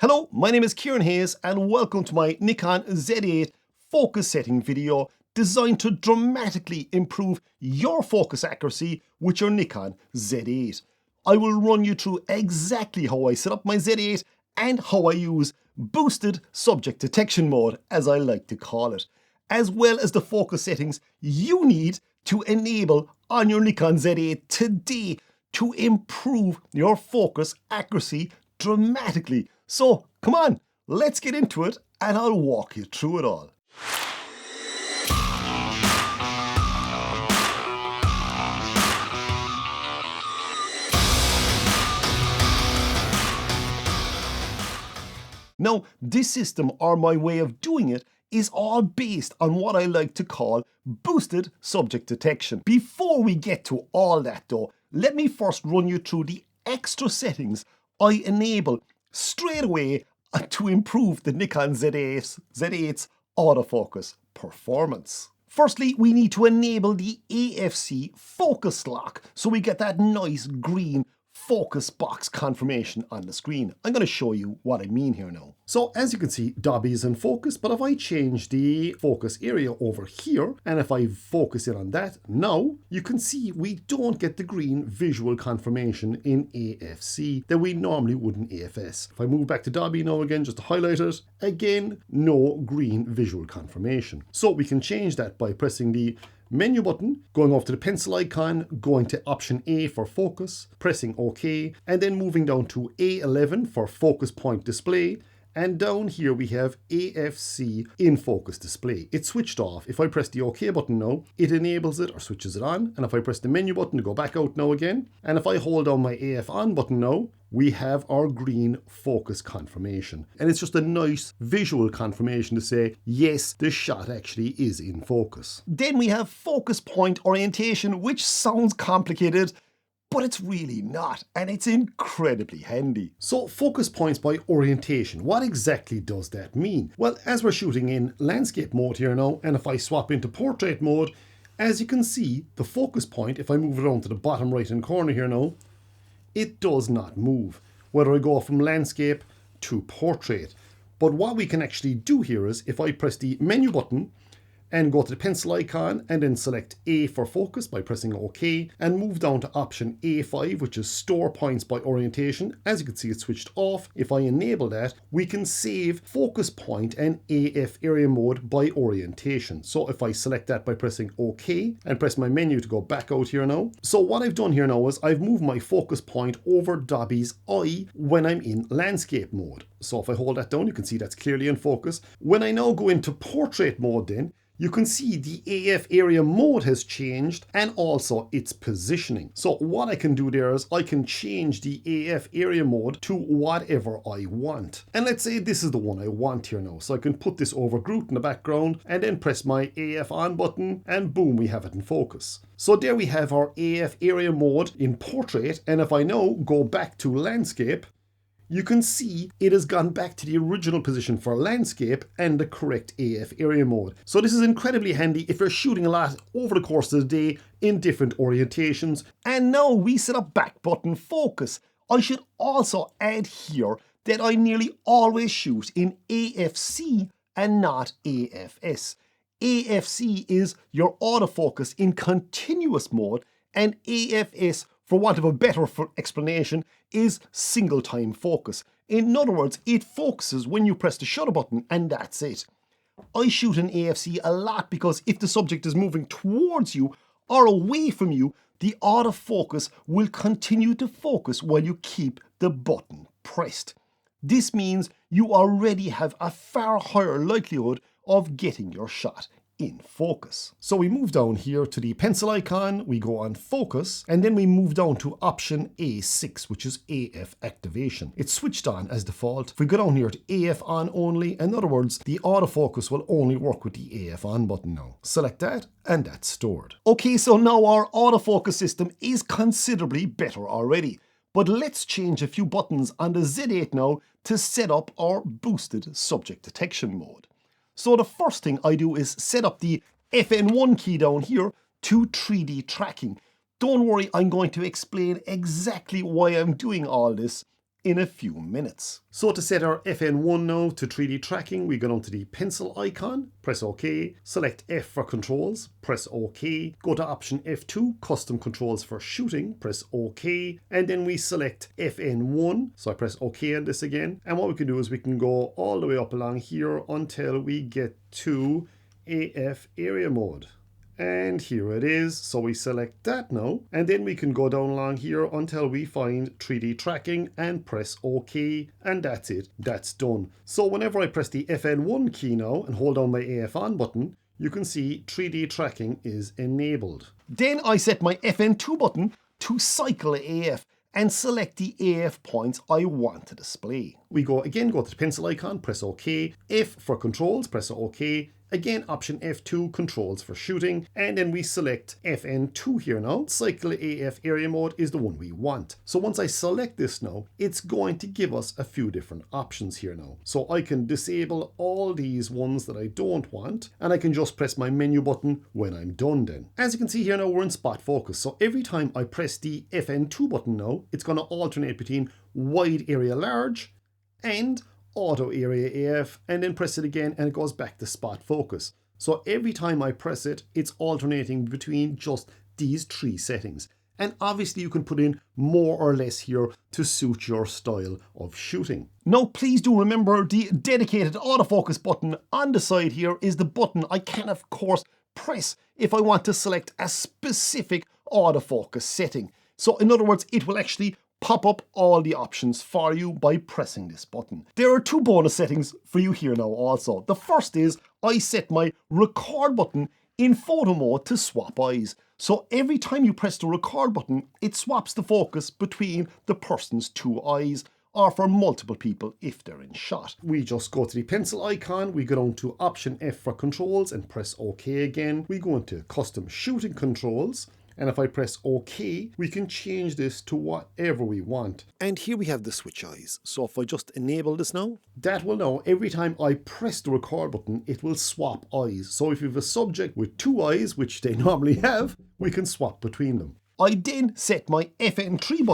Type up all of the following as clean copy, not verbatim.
Hello, my name is Kieran Hayes and welcome to my Nikon Z8 focus setting video designed to dramatically improve your focus accuracy with your Nikon Z8. I will run you through exactly how I set up my Z8 and how I use boosted subject detection mode, as I like to call it, as well as the focus settings you need to enable on your Nikon Z8 today to improve your focus accuracy dramatically. So come on, let's get into it and I'll walk you through it all. Now, this system, or my way of doing it, is all based on what I like to call boosted subject detection. Before we get to all that though, let me first run you through the extra settings I enable straight away to improve the Nikon Z8's autofocus performance. Firstly, we need to enable the AFC Focus lock so we get that nice green focus box confirmation on the screen. I'm going to show you what I mean here now. So as you can see, Dobby is in focus, but if I change the focus area over here, and if I focus in on that, now you can see we don't get the green visual confirmation in AFC that we normally would in AFS. If I move back to Dobby now again, just to highlight it, again, no green visual confirmation. So we can change that by pressing the menu button, going off to the pencil icon, going to option A for focus, pressing OK, and then moving down to A11 for focus point display. And down here we have AFC in focus display. It's switched off. If I press the OK button now, it enables it or switches it on. And if I press the menu button to go back out now again, and if I hold down my AF on button now, we have our green focus confirmation. And it's just a nice visual confirmation to say, yes, this shot actually is in focus. Then we have focus point orientation, which sounds complicated, but it's really not, and it's incredibly handy. So focus points by orientation, what exactly does that mean? Well, as we're shooting in landscape mode here now, and if I swap into portrait mode, as you can see, the focus point, if I move it around to the bottom right hand corner here now, it does not move, whether I go from landscape to portrait. But what we can actually do here is, if I press the menu button, and go to the pencil icon and then select A for focus by pressing OK and move down to option A5, which is store points by orientation. As you can see, it's switched off. If I enable that, we can save focus point and AF area mode by orientation. So if I select that by pressing OK and press my menu to go back out here now. So what I've done here now is I've moved my focus point over Dobby's eye when I'm in landscape mode. So if I hold that down, you can see that's clearly in focus. When I now go into portrait mode then, you can see the AF area mode has changed and also its positioning. So what I can do there is I can change the AF area mode to whatever I want. And let's say this is the one I want here now. So I can put this over Groot in the background and then press my AF on button and boom, we have it in focus. So there we have our AF area mode in portrait. And if I now go back to landscape, you can see it has gone back to the original position for landscape and the correct AF area mode. So this is incredibly handy if you're shooting a lot over the course of the day in different orientations. And now we set up back button focus. I should also add here that I nearly always shoot in AFC and not AFS. AFC is your autofocus in continuous mode, and AFS, for want of a better explanation, is single time focus. In other words, it focuses when you press the shutter button and that's it. I shoot in AFC a lot because if the subject is moving towards you or away from you, the autofocus will continue to focus while you keep the button pressed. This means you already have a far higher likelihood of getting your shot in focus. So we move down here to the pencil icon, we go on focus, and then we move down to option A6, which is AF activation. It's switched on as default. If we go down here to AF on only, in other words, the autofocus will only work with the AF on button now. Select that, and that's stored. Okay, so now our autofocus system is considerably better already. But let's change a few buttons on the Z8 now to set up our boosted subject detection mode. So the first thing I do is set up the FN1 key down here to 3D tracking. Don't worry, I'm going to explain exactly why I'm doing all this in a few minutes. So to set our FN1 now to 3D tracking, we go down to the pencil icon, press OK, select F for controls, press OK, go to option F2, custom controls for shooting, press OK, and then we select FN1, so I press OK on this again, and what we can do is we can go all the way up along here until we get to AF area mode. And here it is, so we select that now, and then we can go down along here until we find 3D tracking and press OK, and that's it, that's done. So whenever I press the FN1 key now and hold down my AF on button, you can see 3D tracking is enabled. Then I set my FN2 button to cycle AF and select the AF points I want to display. We go to the pencil icon, press OK, F for controls, press OK, again option F2, controls for shooting, and then we select FN2 here now. Cycle AF area mode is the one we want. So once I select this now, it's going to give us a few different options here now. So I can disable all these ones that I don't want, and I can just press my menu button when I'm done then. As you can see here now, we're in spot focus. So every time I press the FN2 button now, it's going to alternate between wide area large and auto area AF, and then press it again and it goes back to spot focus. So every time I press it, it's alternating between just these three settings. And obviously you can put in more or less here to suit your style of shooting. Now please do remember the dedicated autofocus button on the side here is the button I can of course press if I want to select a specific autofocus setting. So in other words, it will actually pop up all the options for you by pressing this button. There are two bonus settings for you here now also. The first is I set my record button in photo mode to swap eyes. So every time you press the record button, it swaps the focus between the person's two eyes, or for multiple people if they're in shot. We just go to the pencil icon, we go down to option F for controls and press OK again. We go into custom shooting controls. And if I press OK, we can change this to whatever we want. And here we have the switch eyes. So if I just enable this now, that will now, every time I press the record button, it will swap eyes. So if you have a subject with two eyes, which they normally have, we can swap between them. I then set my FN3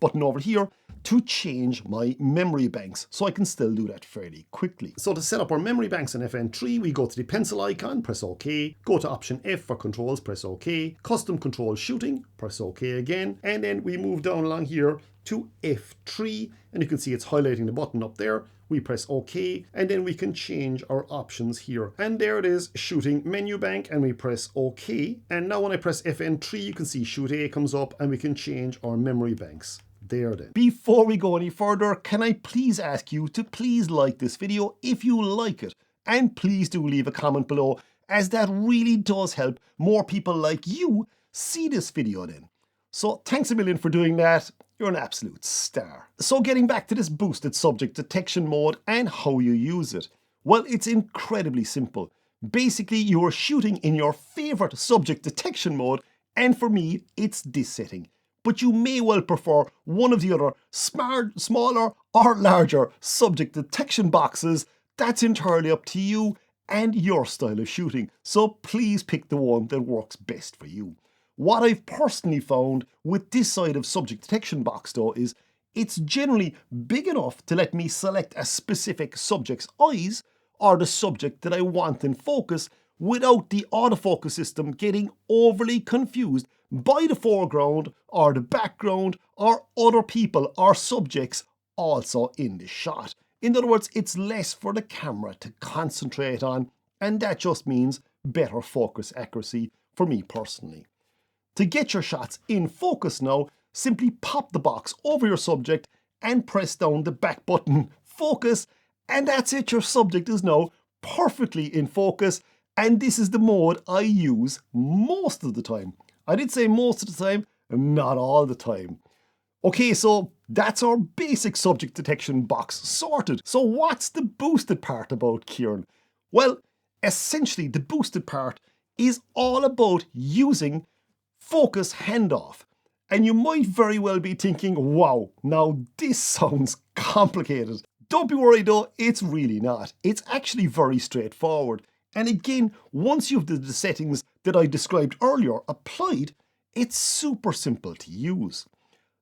button over here, to change my memory banks, so I can still do that fairly quickly. So to set up our memory banks in FN3, we go to the pencil icon, press OK, go to option F for controls, press OK, custom control shooting, press OK again, and then we move down along here to F3, and you can see it's highlighting the button up there. We press OK, and then we can change our options here. And there it is, shooting menu bank, and we press OK. And now when I press FN3, you can see shoot A comes up, and we can change our memory banks. There then. Before we go any further, can I please ask you to please like this video if you like it, and please do leave a comment below, as that really does help more people like you see this video then. So thanks a million for doing that. You're an absolute star. So getting back to this boosted subject detection mode and how you use it. Well, it's incredibly simple. Basically, you are shooting in your favorite subject detection mode, and for me, it's this setting. But you may well prefer one of the other smaller or larger subject detection boxes. That's entirely up to you and your style of shooting. So please pick the one that works best for you. What I've personally found with this side of subject detection box though is it's generally big enough to let me select a specific subject's eyes or the subject that I want in focus without the autofocus system getting overly confused by the foreground or the background or other people or subjects also in the shot. In other words, it's less for the camera to concentrate on, and that just means better focus accuracy for me personally. To get your shots in focus now, simply pop the box over your subject and press down the back button, focus, and that's it. Your subject is now perfectly in focus, and this is the mode I use most of the time. I did say most of the time, not all the time. Okay, so that's our basic subject detection box sorted. So what's the boosted part about, Kieran? Well, essentially the boosted part is all about using focus handoff. And you might very well be thinking, wow, now this sounds complicated. Don't be worried though, it's really not. It's actually very straightforward. And again, once you've the settings that I described earlier applied, it's super simple to use.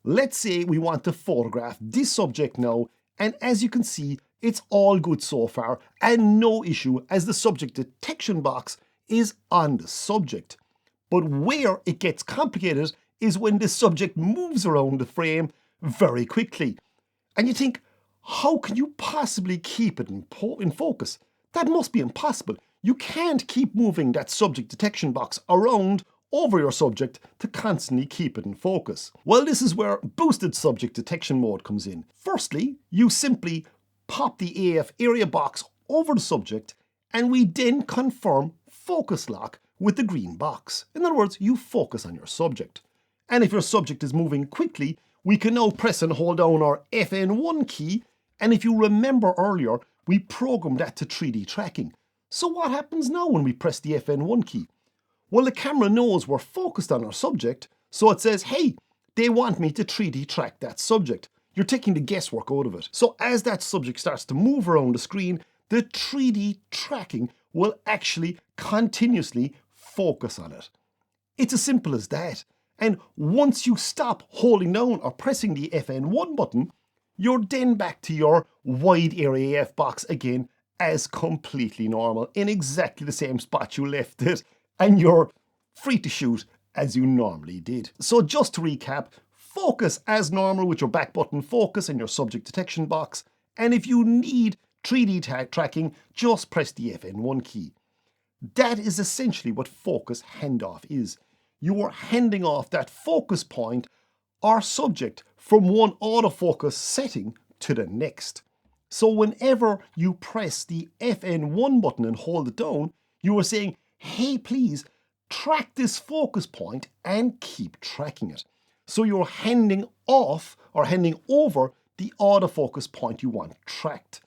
let's say we want to photograph this subject now, and as you can see, it's all good so far and no issue as the subject detection box is on the subject. But where it gets complicated is when the subject moves around the frame very quickly. And you think, how can you possibly keep it in focus? That must be impossible. You can't keep moving that subject detection box around over your subject to constantly keep it in focus. Well, this is where boosted subject detection mode comes in. Firstly, you simply pop the AF area box over the subject and we then confirm focus lock with the green box. In other words, you focus on your subject. And if your subject is moving quickly, we can now press and hold down our FN1 key, and if you remember earlier, we programmed that to 3D tracking. So what happens now when we press the FN1 key? Well, the camera knows we're focused on our subject, so it says, hey, they want me to 3D track that subject. You're taking the guesswork out of it. So as that subject starts to move around the screen, the 3D tracking will actually continuously focus on it. It's as simple as that. And once you stop holding down or pressing the FN1 button, you're then back to your wide area AF box again as completely normal in exactly the same spot you left it, and you're free to shoot as you normally did. So just to recap, focus as normal with your back button focus and your subject detection box, and if you need 3D tracking, just press the FN1 key. That is essentially what focus handoff is. You are handing off that focus point or subject from one autofocus setting to the next. So whenever you press the FN1 button and hold it down, you are saying, hey, please track this focus point and keep tracking it. So you're handing off or handing over the autofocus point you want tracked.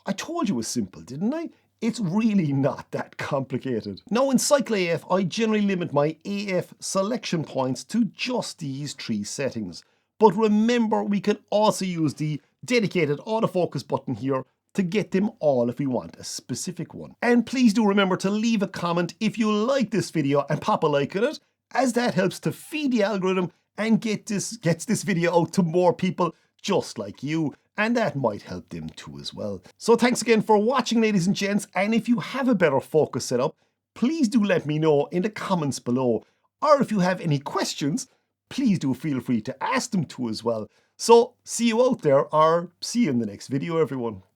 I told you it was simple, didn't I? It's really not that complicated. Now in Cycle AF, I generally limit my AF selection points to just these 3 settings. But remember, we can also use the dedicated autofocus button here to get them all if we want a specific one. And please do remember to leave a comment if you like this video and pop a like on it, as that helps to feed the algorithm and gets this video out to more people just like you. And that might help them too as well. So thanks again for watching, ladies and gents, and if you have a better focus setup, please do let me know in the comments below. Or if you have any questions, please do feel free to ask them too as well. So see you out there, or see you in the next video, everyone.